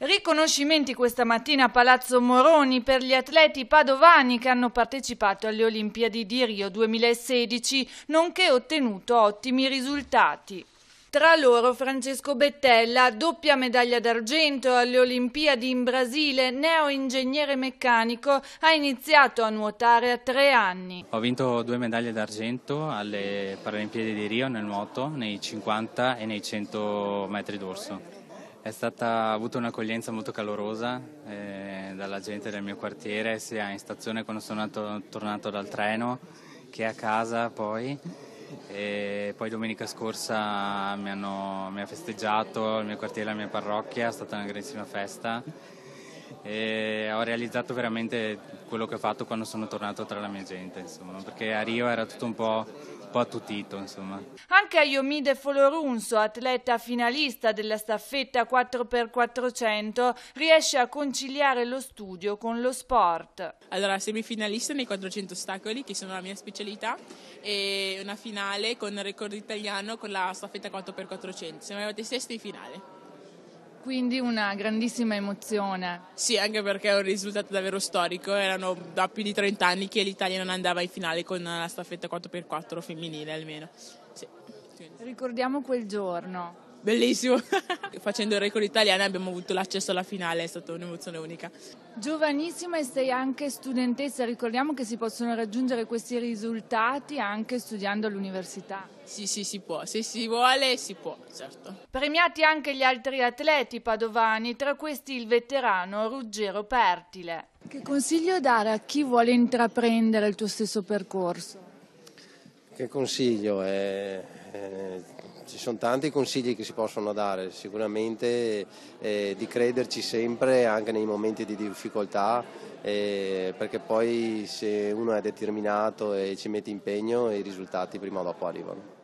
Riconoscimenti questa mattina a Palazzo Moroni per gli atleti padovani che hanno partecipato alle Olimpiadi di Rio 2016, nonché ottenuto ottimi risultati. Tra loro Francesco Bettella, doppia medaglia d'argento alle Olimpiadi in Brasile, neoingegnere meccanico, ha iniziato a nuotare a 3 anni. Ho vinto 2 medaglie d'argento alle Paralimpiadi di Rio nel nuoto, nei 50 e nei 100 metri d'orso. Ha avuto un'accoglienza molto calorosa dalla gente del mio quartiere, sia in stazione quando sono tornato dal treno che a casa poi. E poi domenica scorsa mi ha festeggiato il mio quartiere e la mia parrocchia, è stata una grandissima festa e ho realizzato veramente quello che ho fatto quando sono tornato tra la mia gente, insomma, perché a Rio era tutto un po' attutito, insomma. Anche Iomide Folorunso, atleta finalista della staffetta 4x400, riesce a conciliare lo studio con lo sport. Allora, semifinalista nei 400 ostacoli, che sono la mia specialità, e una finale con il record italiano con la staffetta 4x400. Siamo arrivati sesti in finale. Quindi una grandissima emozione. Sì, anche perché è un risultato davvero storico, erano da più di 30 anni che l'Italia non andava in finale con la staffetta 4x4 femminile almeno. Sì. Ricordiamo quel giorno. Bellissimo, facendo il record italiano abbiamo avuto l'accesso alla finale, è stata un'emozione unica. Giovanissima e sei anche studentessa, ricordiamo che si possono raggiungere questi risultati anche studiando all'università. Sì, si può, se si vuole si può, certo. Premiati anche gli altri atleti padovani, tra questi il veterano Ruggero Pertile. Che consiglio dare a chi vuole intraprendere il tuo stesso percorso? Che consiglio? Ci sono tanti consigli che si possono dare, sicuramente di crederci sempre anche nei momenti di difficoltà, perché poi se uno è determinato e ci mette impegno i risultati prima o dopo arrivano.